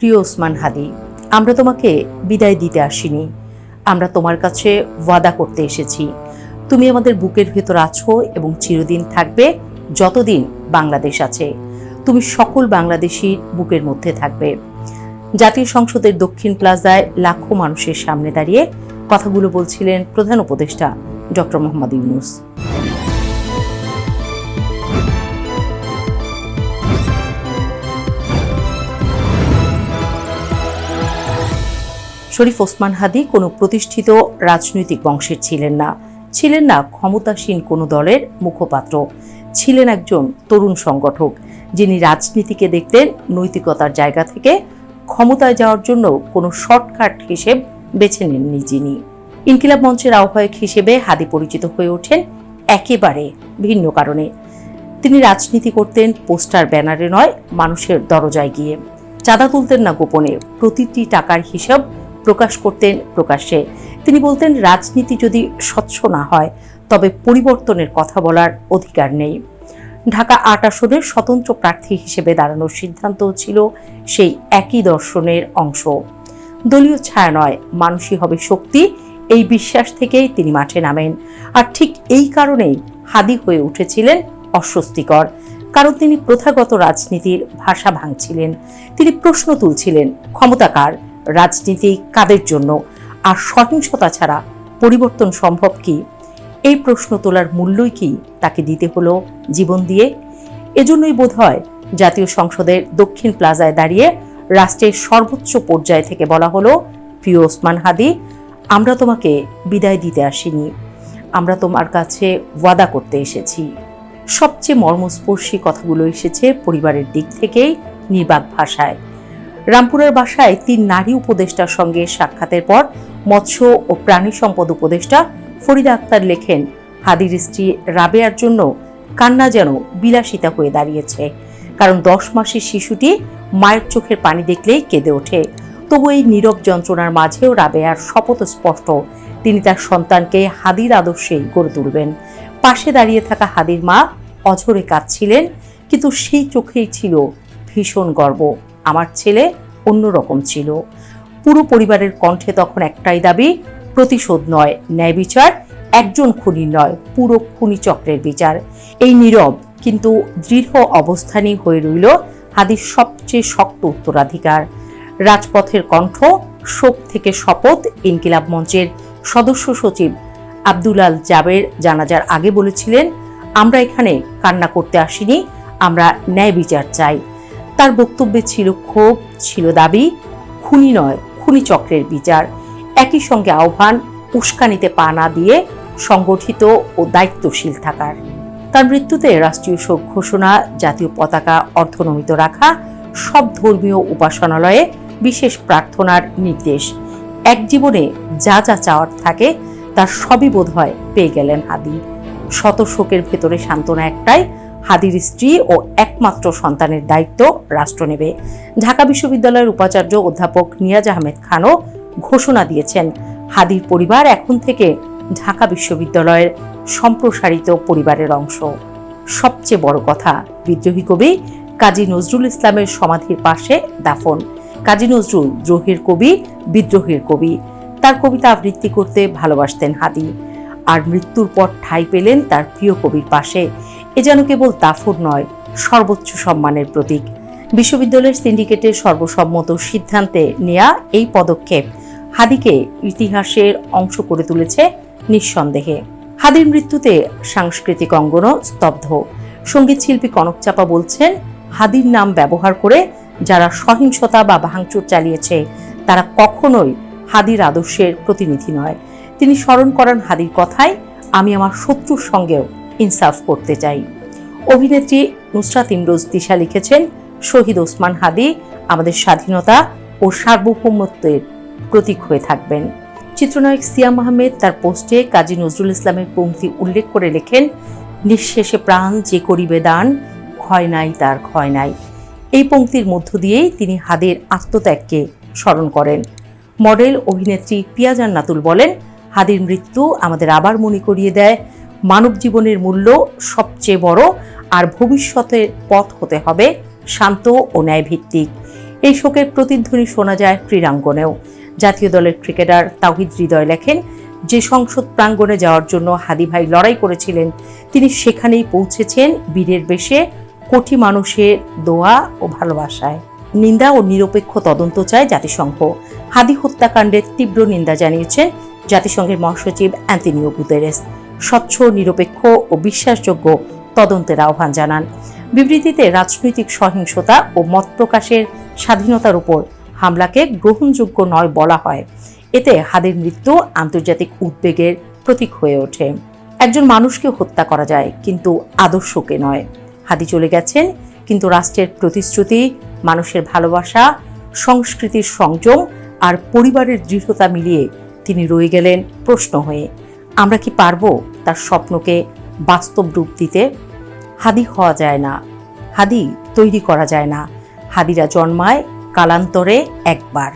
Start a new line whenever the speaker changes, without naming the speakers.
প্রিয় ওসমান হাদি, আমরা তোমাকে বিদায় দিতে আসিনি। আমরা তোমার কাছে ওয়াদা করতে এসেছি। তুমি আমাদের বুকের ভেতর আছো এবং চিরদিন থাকবে যতদিন বাংলাদেশ আছে। তুমি সকল বাংলাদেশির বুকের মধ্যে থাকবে। জাতীয় সংসদের দক্ষিণ প্লাজায় লাখো মানুষের সামনে দাঁড়িয়ে কথাগুলো বলছিলেন প্রধান উপদেষ্টা ডক্টর মোহাম্মদ ইউনূস। শরীফ ওসমান হাদি কোনো প্রতিষ্ঠিত রাজনৈতিক বংশের ছিলেন না ক্ষমতাসীন কোনো দলের মুখপাত্র। ছিলেন একজন তরুণ সংগঠক, যিনি রাজনীতিকে দেখতেন নৈতিকতার জায়গা থেকে। ক্ষমতায় যাওয়ার জন্য কোনো শর্টকাট হিসেব বেছে নেননি যিনি। ইনকিলাব মঞ্চের আহ্বায়ক হিসেবে হাদি পরিচিত হয়ে ওঠেন একেবারে ভিন্ন কারণে। তিনি রাজনীতি করতেন পোস্টার ব্যানারে নয়, মানুষের দরজায় গিয়ে। চাঁদা তুলতেন না গোপনে, প্রতিটি টাকার হিসাব প্রকাশ করতেন প্রকাশ্যে। তিনি বলতেন, রাজনীতি যদি স্বচ্ছ না হয় তবে পরিবর্তনের কথা বলার অধিকার নেই। ঢাকা ৮ আসনের স্বতন্ত্র প্রার্থী হিসেবে দাঁড়ানোর সিদ্ধান্ত ছিল সেই একই দর্শনের অংশ। দলীয় ছায়া নয়, মানুষই হবে শক্তি, এই বিশ্বাস থেকেই তিনি মাঠে নামেন। আর ঠিক এই কারণেই হাদি হয়ে উঠেছিলেন অস্বস্তিকর, কারণ তিনি প্রথাগত রাজনীতির ভাষা ভাঙছিলেন। তিনি প্রশ্ন তুলছিলেন, ক্ষমতা কার, রাজনীতি কাদের জন্য, আর সহিংসতা ছাড়া পরিবর্তন সম্ভব কি? এই প্রশ্ন তোলার মূল্যই কি তাকে দিতে হলো জীবন দিয়ে? এজন্যই বোধহয় জাতীয় সংসদের দক্ষিণ প্লাজায় দাঁড়িয়ে রাষ্ট্রের সর্বোচ্চ পর্যায় থেকে বলা হলো, প্রিয় ওসমান হাদি, আমরা তোমাকে বিদায় দিতে আসিনি, আমরা তোমার কাছে ওয়াদা করতে এসেছি। সবচেয়ে মর্মস্পর্শী কথাগুলো এসেছে পরিবারের দিক থেকেই, নির্বাক ভাষায়। রামপুরার বাসায় ৩ নারী উপদেষ্টার সঙ্গে সাক্ষাতের পর মৎস্য ও প্রাণী সম্পদ উপদেষ্টা ফরিদা আক্তার লেখেন, হাদির স্ত্রী রাবেয়ার জন্য কান্না যেন বিলাসিতা হয়ে দাঁড়িয়েছে, কারণ 10 মাসের শিশুটি মায়ের চোখের পানি দেখলেই কেঁদে ওঠে। তবু এই নীরব যন্ত্রণার মাঝেও রাবেয়ার শপথ স্পষ্ট, তিনি তার সন্তানকে হাদির আদর্শেই গড়ে তুলবেন। পাশে দাঁড়িয়ে থাকা হাদির মা অঝরে কাঁদছিলেন, কিন্তু সেই চোখেই ছিল ভীষণ গর্ব। আমার ছেলে অন্যরকম ছিল। পুরো পরিবারের কণ্ঠে তখন একটাই দাবি, প্রতিশোধ নয়, ন্যায় বিচার। একজন খুনির নয়, পুরো খুনি চক্রের বিচার। এই নীরব কিন্তু দৃঢ় অবস্থানই হয়ে রইল হাদির সবচেয়ে শক্ত উত্তরাধিকার। রাজপথের কণ্ঠ, শোক থেকে শপথ। ইনকিলাব মঞ্চের সদস্য সচিব আব্দুল আল জাবের জানাজার আগে বলেছিলেন, আমরা এখানে কান্না করতে আসিনি, আমরা ন্যায় বিচার চাই। তার বক্তব্যে ছিল ক্ষোভ, ছিল দাবি, খুনি নয়, খুনি চক্রের বিচার। একই সঙ্গে আহ্বান, উস্কানিতে পা না দিয়ে সংগঠিত ও দায়িত্বশীল থাকার। তার মৃত্যুতে রাষ্ট্রীয় শোক ঘোষণা, জাতীয় পতাকা অর্ধনমিত রাখা, সব ধর্মীয় উপাসনালয়ে বিশেষ প্রার্থনার নির্দেশ। এক জীবনে যা যা চাওয়ার থাকে তার সবই বোধহয় পেয়ে গেলেন হাদি। শত শোকের ভেতরে সান্ত্বনা একটাই, হাদির স্ত্রী ও একমাত্র সন্তানের দায়িত্ব রাষ্ট্র নেবে। ঢাকা বিশ্ববিদ্যালয়ের উপাচার্য অধ্যাপক নিয়াজ আহমেদ খানও ঘোষণা দিয়েছেন, হাদির পরিবার এখন থেকে ঢাকা বিশ্ববিদ্যালয়ের সম্প্রসারিত পরিবারের অংশ। সবচেয়ে বড় কথা, বিদ্রোহী কবি কাজী নজরুল ইসলামের সমাধির পাশে দাফন। কাজী নজরুল দ্রোহের কবি, বিদ্রোহের কবি। তার কবিতা আবৃত্তি করতে ভালোবাসতেন হাদি, আর মৃত্যুর পর ঠাঁই পেলেন তার প্রিয় কবির পাশে। এ যেন কেবল দাফন নয়, সর্বোচ্চ সম্মানের প্রতীক। বিশ্ববিদ্যালয়ের সিন্ডিকেটের সর্বসম্মত সিদ্ধান্তে নেয়া এই পদক্ষেপ হাদিকে ইতিহাসের অংশ করে তুলেছে নিঃসন্দেহে। হাদির মৃত্যুতে সাংস্কৃতিক অঙ্গনও স্তব্ধ। সঙ্গীত শিল্পী কনক চাপা বলছেন, হাদির নাম ব্যবহার করে যারা সহিংসতা বা ভাঙচুর চালিয়েছে তারা কখনোই হাদির আদর্শের প্রতিনিধি নয়। তিনি স্মরণ করান হাদির কথায়, আমি আমার শত্রুর সঙ্গেও ইনসাফ করতে চাই। অভিনেত্রী নুসরাত ইমরোজ তিশা লিখেছেন, শহীদ ওসমান হাদি আমাদের স্বাধীনতা ও সার্বভৌমত্বের প্রতীক হয়ে থাকবেন। চিত্রনায়ক সিয়াম আহমেদ তার পোস্টে কাজী নজরুল ইসলামের পংক্তি উল্লেখ করে লেখেন, নিঃশেষে প্রাণ যে করিবে দান, ক্ষয় নাই তার ক্ষয় নাই। এই পংক্তির মধ্য দিয়েই তিনি হাদির আত্মত্যাগকে স্মরণ করেন। মডেল অভিনেত্রী পিয়া জান্নাতুল বলেন, হাদির মৃত্যু আমাদের আবার মনে করিয়ে দেয়, মানব জীবনের মূল্য সবচেয়ে বড়, আর ভবিষ্যতের পথ হতে হবে শান্ত ও ন্যায়ভিত্তিক। এই শোকের প্রতিধ্বনি শোনা যায় ক্রীড়াঙ্গনেও। জাতীয় দলের ক্রিকেটার তাওহিদ হৃদয় লেখেন, যে সংসদ প্রাঙ্গণে যাওয়ার জন্য হাদি ভাই লড়াই করেছিলেন, তিনি সেখানেই পৌঁছেছেন বীরের বেশে, কোটি মানুষের দোয়া ও ভালোবাসায়। নিন্দা ও নিরপেক্ষ তদন্ত চায় জাতিসংঘ। হাদি হত্যাকাণ্ডের তীব্র নিন্দা জানিয়েছেন জাতিসংঘের মহাসচিব অ্যান্তোনিও গুতেরেস। স্বচ্ছ, নিরপেক্ষ ও বিশ্বাসযোগ্য তদন্তের আহ্বান জানান। বিবৃতিতে রাজনৈতিক সহিংসতা ও মত প্রকাশের স্বাধীনতার উপর হামলাকে গ্রহণযোগ্য নয় বলা হয়। এতে হাদির মৃত্যু আন্তর্জাতিক উদ্বেগের প্রতীক হয়ে ওঠে। একজন মানুষকে হত্যা করা যায়, কিন্তু আদর্শকে নয়। হাদি চলে গেছেন, কিন্তু রাষ্ট্রের প্রতিশ্রুতি, মানুষের ভালোবাসা, সংস্কৃতির সংযম আর পরিবারের দৃঢ়তা মিলিয়ে তিনি রয়ে গেলেন প্রশ্ন হয়ে। আমরা কি পারবো তার স্বপ্নকে বাস্তব রূপ দিতে? হাদি হওয়া যায় না, হাদি তৈরি করা যায় না। হাদিরা জন্মায় কালান্তরে একবার।